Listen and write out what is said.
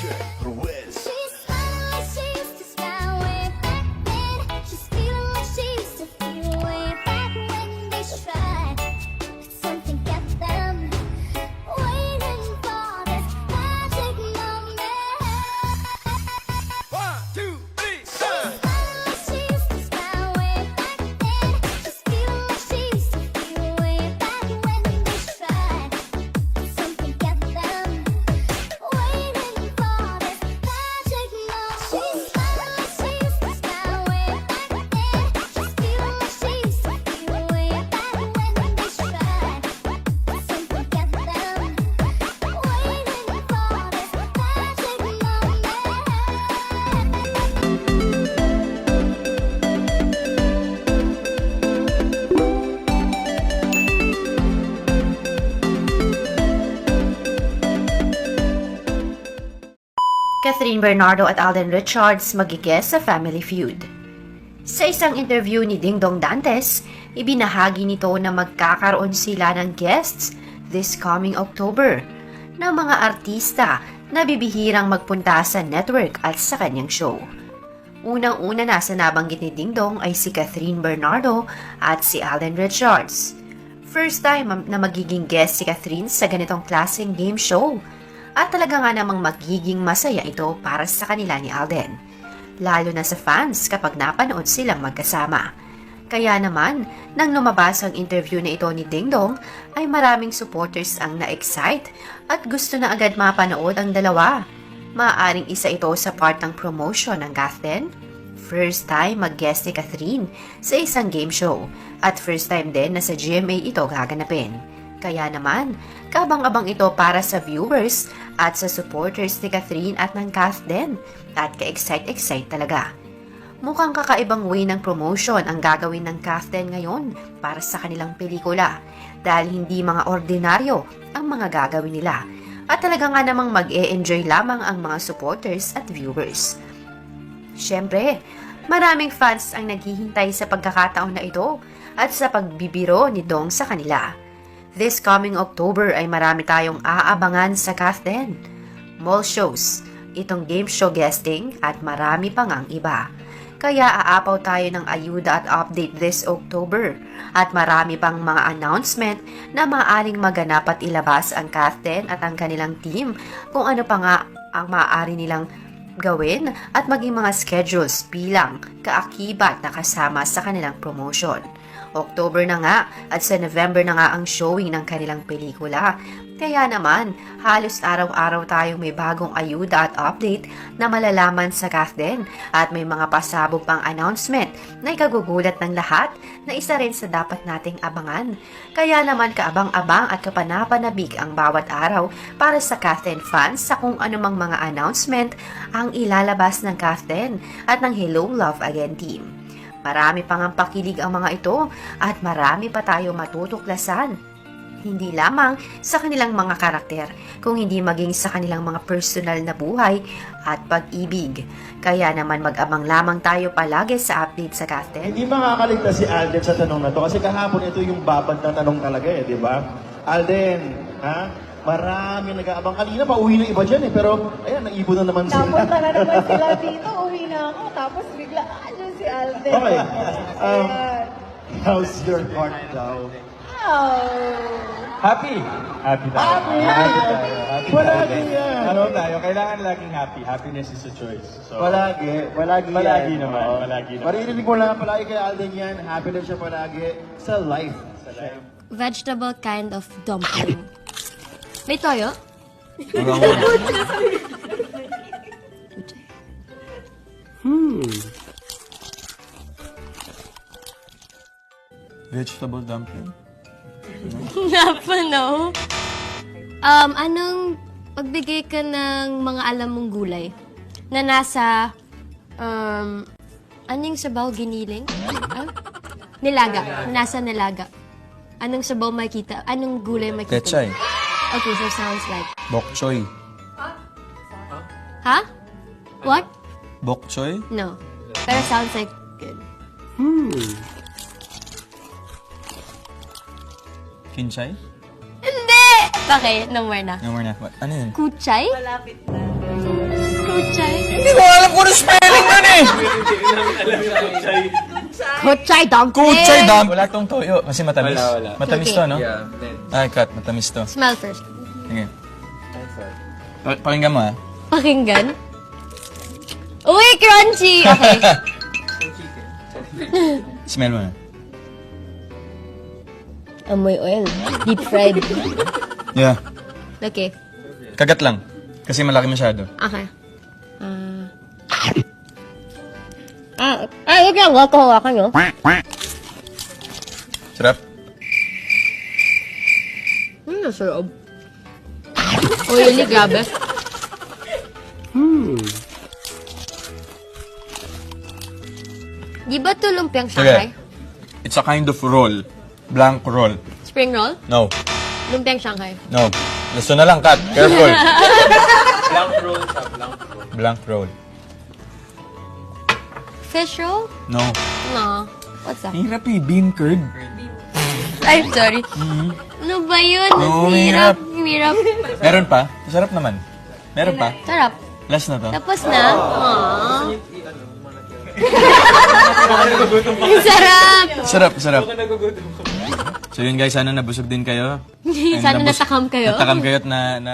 Check, Ruiz. She's smiling like she used to smile way back then. She's feeling like she used to feel way back when they tried. But something kept them waiting for this magic moment. 1, 2, 3, She's smiling like she used to smile way back then. She's feeling like she used to feel way back when they tried. But something kept them waiting for this magic moment. She's smiling like she used to smile way back then. She's feeling like she used to feel way back when they tried. But something kept them waiting for this magic moment. Catherine Bernardo at Alden Richards magigest sa Family Feud. Sa isang interview ni Dingdong Dantes, ibinahagi nito na magkakaroon sila ng guests this coming October na mga artista na bibihirang magpunta sa network at sa kanyang show. Unang-una na sa nabanggit ni Dingdong ay si Catherine Bernardo at si Alden Richards. First time na magiging guest si Catherine sa ganitong klaseng game show. At talaga nga namang magiging masaya ito para sa kanila ni Alden. Lalo na sa fans kapag napanood silang magkasama. Kaya naman, nang lumabas ang interview na ito ni Dingdong, ay maraming supporters ang na-excite at gusto na agad mapanood ang dalawa. Maaaring isa ito sa part ng promotion ng Gothden. First time mag-guest si Catherine sa isang game show at first time din na sa GMA ito gaganapin. Kaya naman, kabang-abang ito para sa viewers at sa supporters ni Catherine at ng cast din at ka-excite talaga. Mukhang kakaibang way ng promotion ang gagawin ng cast din ngayon para sa kanilang pelikula dahil hindi mga ordinaryo ang mga gagawin nila at talaga nga namang mag-e-enjoy lamang ang mga supporters at viewers. Siyempre, maraming fans ang naghihintay sa pagkakataon na ito at sa pagbibiro ni Dong sa kanila. This coming October ay marami tayong aabangan sa Gothden. Mall shows, itong game show guesting at marami pang ang iba. Kaya aapaw tayo ng ayuda at update this October at marami pang mga announcement na maaaring maganap at ilabas ang Gothden at ang kanilang team kung ano pa nga ang maaari nilang gawin at maging mga schedules bilang kaakibat na kasama sa kanilang promotion. October na nga at sa November na nga ang showing ng kanilang pelikula. Kaya naman, halos araw-araw tayong may bagong ayuda at update na malalaman sa Gothden at may mga pasabog pang announcement na ikagugulat ng lahat na isa rin sa dapat nating abangan. Kaya naman kaabang-abang at kapanapanabik ang bawat araw para sa Gothden fans sa kung anumang mga announcement ang ilalabas ng Gothden at ng Hello Love Again team. Marami pang ang pakilig ang mga ito at marami pa tayo matutuklasan. Hindi lamang sa kanilang mga karakter, kung hindi maging sa kanilang mga personal na buhay at pag-ibig. Kaya naman mag-abang lamang tayo palagi sa update sa Gothden. Hindi makakaligtas si Alden sa tanong na to kasi kahapon ito yung babad na tanong talaga di ba? Alden, ha? Marami nag-aabang. Kanina pa uwi ng iba dyan pero ayan, naibon na naman sila. Napunta na naman sila dito, uwi na ako, tapos bigla, andyan si Alden. Okay. Ayan. How's your heart daw? Oh. Happy! Happy tayo. Happy! Happy Palagi tayo. yan. Ano tayo? Kailangan laging happy. Happiness is a choice. So, Palagi Palagi yan. naman, Oo. palagi naman. Maririnig mo lang palagi kay Alden yan. Happy na siya palagi sa life. Vegetable kind of dumpling. May toyo? vegetable dumpling? Napano? Anong pagbigay ka ng mga alam mong gulay na nasa, anong sabaw giniling? Ah? Nilaga. Nasa nilaga. Anong sabaw makita? Anong gulay makita? Pechay. Okay, so sounds like... Bok choy. Ha? What? Bok choy? No. Pero sounds like good. Kinchay? Hindi! Okay, no more na. No more na. Ano yun? Kuchay? Malapit na. Kuchay. Hindi ko alam kung ano spelling nun eh. Kuchay dumpling. Kuchay dam. Wala tong toyo kasi matamis. Wala. Matamis Okay. to, no? Ay, cut. Matamis to. Smell first. Sige. Pakinggan mo, ha? Pakinggan. Uy, crunchy! Okay. Smell mo, ha? Amoy oil. Deep fried. Yeah. Okay. Kagat lang. Kasi malaki masyado. Okay. Huwag lang. Huwag ko hawakan, no? Sarap. Nasarap. Oily, grabe. Di ba ito lumpiang Shanghai? It's a kind of roll. Blank roll. Spring roll? No. Lumpiang Shanghai. No. Gusto na lang, cut. Careful. Blank roll. Fish roll? No. No. What's that? Hirap eh. Bean curd. I'm sorry. Ano ba yun? Oo, Hirap. Hirap. Meron pa? Sarap naman. Meron pa? Sarap. Last na to. Tapos na. Aww. Sarap. Sarap. So yun guys, sana nabusog din kayo. And Sana natakam kayo. Natakam kayo at na